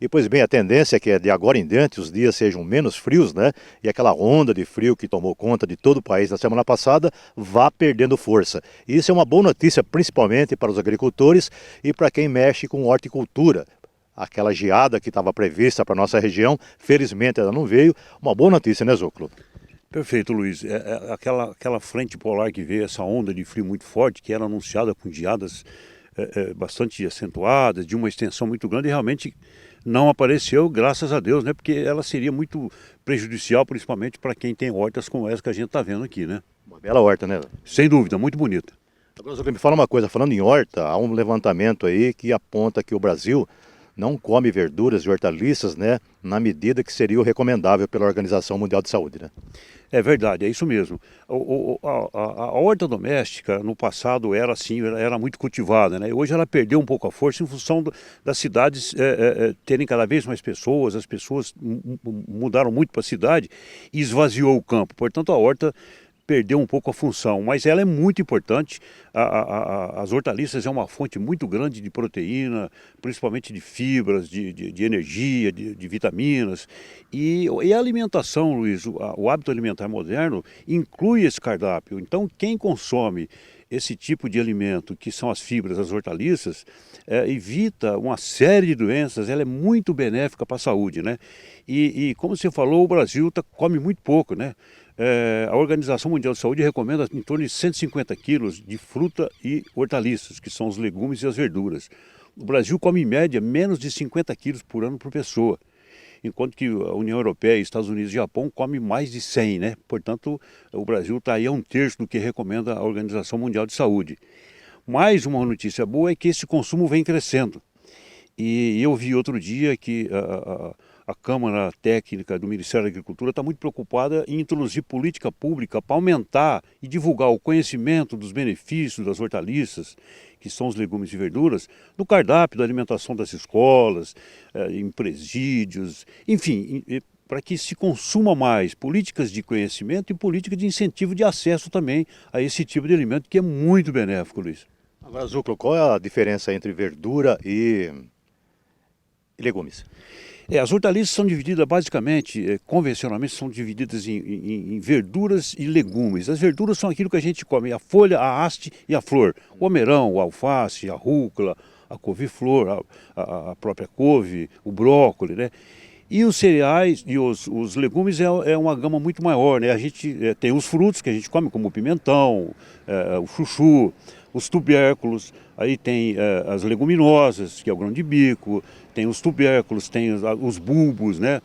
E pois bem, a tendência é que de agora em diante os dias sejam menos frios, né? E aquela onda de frio que tomou conta de todo o país na semana passada vá perdendo força. E isso é uma boa notícia, principalmente para os agricultores e para quem mexe com horticultura. Aquela geada que estava prevista para a nossa região, felizmente ela não veio. Uma boa notícia, né, Zúculo? Perfeito, Luiz. Aquela frente polar que veio, essa onda de frio muito forte, que era anunciada com geadas bastante acentuadas, de uma extensão muito grande, e realmente não apareceu, graças a Deus, né? Porque ela seria muito prejudicial, principalmente para quem tem hortas como essa que a gente está vendo aqui, né? Uma bela horta, né? Sem dúvida, muito bonita. Agora, Zúculo, me fala uma coisa, falando em horta, há um levantamento aí que aponta que o Brasil não come verduras e hortaliças, né, na medida que seria o recomendável pela Organização Mundial de Saúde, né? É verdade, é isso mesmo. A horta doméstica no passado era assim, era muito cultivada, né? Hoje ela perdeu um pouco a força em função das cidades terem cada vez mais pessoas, as pessoas mudaram muito para a cidade e esvaziou o campo. Portanto, a horta perdeu um pouco a função, mas ela é muito importante. As hortaliças é uma fonte muito grande de proteína, principalmente de fibras, de energia, de vitaminas. E a alimentação, Luiz, o hábito alimentar moderno inclui esse cardápio. Então, quem consome esse tipo de alimento, que são as fibras, as hortaliças, evita uma série de doenças, ela é muito benéfica para a saúde, né? E como você falou, o Brasil come muito pouco, né? A Organização Mundial de Saúde recomenda em torno de 150 quilos de fruta e hortaliças, que são os legumes e as verduras. O Brasil come em média menos de 50 quilos por ano por pessoa, enquanto que a União Europeia, Estados Unidos e Japão comem mais de 100, né? Portanto, o Brasil está aí a um terço do que recomenda a Organização Mundial de Saúde. Mais uma notícia boa é que esse consumo vem crescendo. E eu vi outro dia que a Câmara Técnica do Ministério da Agricultura está muito preocupada em introduzir política pública para aumentar e divulgar o conhecimento dos benefícios das hortaliças, que são os legumes e verduras, no cardápio da alimentação das escolas, em presídios, enfim, para que se consuma mais políticas de conhecimento e política de incentivo de acesso também a esse tipo de alimento que é muito benéfico, Luiz. Agora, Zúculo, qual é a diferença entre verdura e legumes? As hortaliças são divididas basicamente, convencionalmente, são divididas em verduras e legumes. As verduras são aquilo que a gente come, a folha, a haste e a flor. O almeirão, o alface, a rúcula, a couve-flor, a própria couve, o brócolis, né? E os cereais e os legumes é uma gama muito maior, né? A gente tem os frutos que a gente come, como o pimentão, o chuchu, os tubérculos, aí tem as leguminosas, que é o grão de bico, tem os tubérculos, tem os bulbos, né?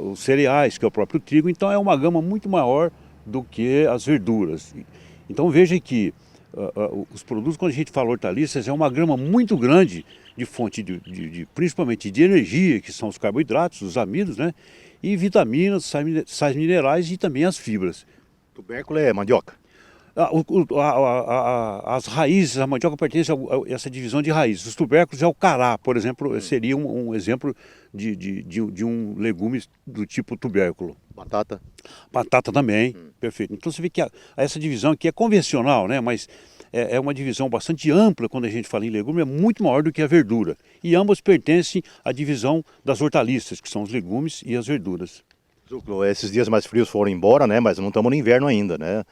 Os cereais, que é o próprio trigo. Então é uma gama muito maior do que as verduras. Então veja que os produtos, quando a gente fala hortaliças, é uma gama muito grande de fonte principalmente de energia, que são os carboidratos, os amidos, né? E vitaminas, sais minerais e também as fibras. Tubérculo é mandioca. As raízes, a mandioca pertence a essa divisão de raízes. Os tubérculos é o cará, por exemplo, seria um exemplo de um legume do tipo tubérculo. Batata. Batata também, perfeito. Então você vê que essa divisão aqui é convencional, né? Mas é uma divisão bastante ampla quando a gente fala em legume, é muito maior do que a verdura. E ambas pertencem à divisão das hortaliças, que são os legumes e as verduras. Zúculo, esses dias mais frios foram embora, né? Mas não estamos no inverno ainda, né?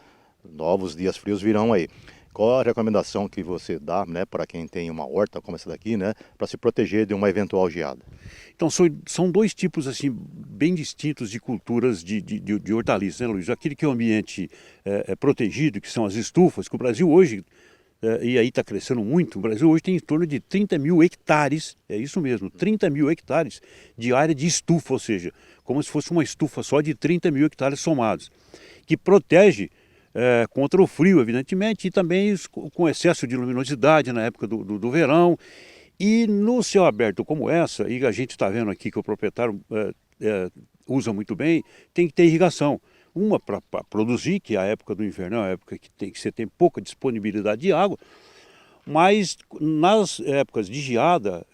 Novos dias frios virão aí. Qual a recomendação que você dá, né, para quem tem uma horta como essa daqui, né, para se proteger de uma eventual geada? Então são dois tipos assim bem distintos de culturas de hortaliças, né, Luiz? Aquele que é o ambiente protegido, que são as estufas, que o Brasil hoje, e aí está crescendo muito, o Brasil hoje tem em torno de 30 mil hectares, é isso mesmo, 30 mil hectares de área de estufa, ou seja, como se fosse uma estufa só de 30 mil hectares somados, que protege contra o frio, evidentemente, e também com excesso de luminosidade na época do verão. E no céu aberto como essa, e a gente está vendo aqui que o proprietário usa muito bem, tem que ter irrigação. Uma para produzir, que a época do inverno é a época que você tem pouca disponibilidade de água, Mas nas épocas de geada,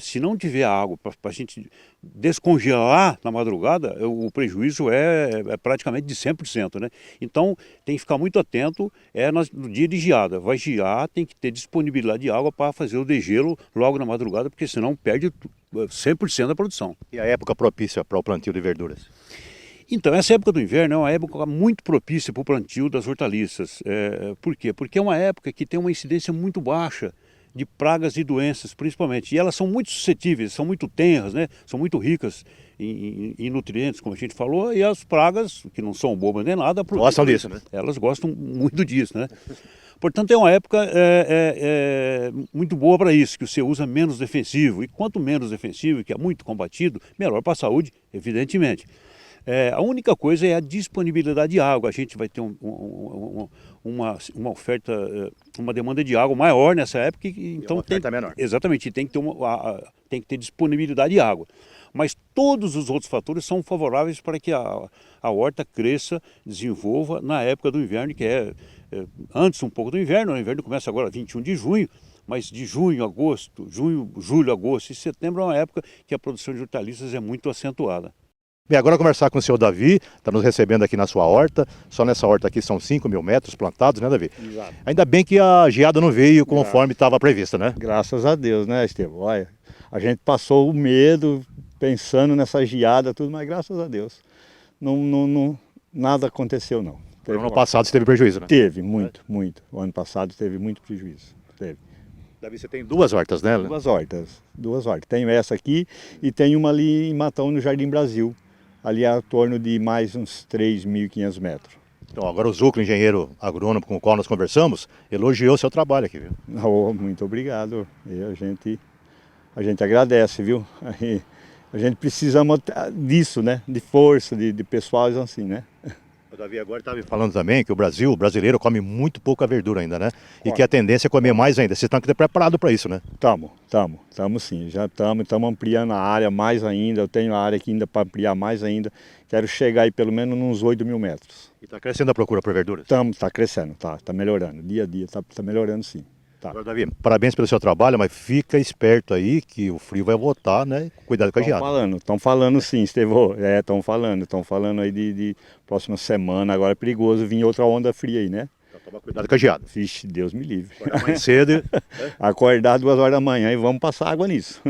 se não tiver água para a gente descongelar na madrugada, o prejuízo é praticamente de 100%, né? Então tem que ficar muito atento no dia de geada. Vai gear, tem que ter disponibilidade de água para fazer o degelo logo na madrugada, porque senão perde 100% da produção. E a época propícia para o plantio de verduras? Então, essa época do inverno é uma época muito propícia para o plantio das hortaliças. Por quê? Porque é uma época que tem uma incidência muito baixa de pragas e doenças, principalmente. E elas são muito suscetíveis, são muito tenras, né? São muito ricas em nutrientes, como a gente falou, e as pragas, que não são bobas nem nada, Gostam disso, né? elas gostam muito disso, né? Portanto, é uma época muito boa para isso, que você usa menos defensivo. E quanto menos defensivo, que é muito combatido, melhor para a saúde, evidentemente. A única coisa é a disponibilidade de água. A gente vai ter uma oferta, uma demanda de água maior nessa época. Então uma oferta menor. Exatamente, tem que ter disponibilidade de água. Mas todos os outros fatores são favoráveis para que a horta cresça, desenvolva na época do inverno, que é antes um pouco do inverno. O inverno começa agora 21 de junho, mas de junho, agosto, julho, agosto e setembro é uma época que a produção de hortaliças é muito acentuada. Bem, agora conversar com o senhor Davi, está nos recebendo aqui na sua horta. Só nessa horta aqui são 5.000 metros plantados, né, Davi? Exato. Ainda bem que a geada não veio conforme estava prevista, né? Graças a Deus, né, Estevão? Olha, a gente passou o medo pensando nessa geada, tudo, mas graças a Deus nada aconteceu, não. O ano passado você teve prejuízo, né? Teve, muito. O ano passado teve muito prejuízo. Teve. Davi, você tem duas hortas, né? Duas hortas. Tenho essa aqui e tenho uma ali em Matão, no Jardim Brasil. Ali a torno de mais uns 3.500 metros. Então, agora o Zuclo, engenheiro agrônomo com o qual nós conversamos, elogiou o seu trabalho aqui, viu? Oh, muito obrigado. E a gente agradece, viu? A gente precisa disso, né? De força, de pessoal assim, né? O Davi agora estava falando também que o brasileiro come muito pouca verdura ainda, né? E que a tendência é comer mais ainda. Vocês estão aqui preparados para isso, né? Estamos sim. Já estamos ampliando a área mais ainda. Eu tenho a área aqui ainda para ampliar mais ainda. Quero chegar aí pelo menos uns 8.000 metros. E está crescendo a procura por verduras? Está crescendo, está melhorando. Dia a dia está melhorando sim. Tá. Agora, Davi, parabéns pelo seu trabalho, mas fica esperto aí que o frio vai voltar, né? Cuidado com a geada. Estão falando sim, Estevão. Estão falando aí de próxima semana. Agora é perigoso vir outra onda fria aí, né? Então toma cuidado com a geada. Vixe, Deus me livre. Acordar mais cedo. Acordar 2 horas da manhã e vamos passar água nisso.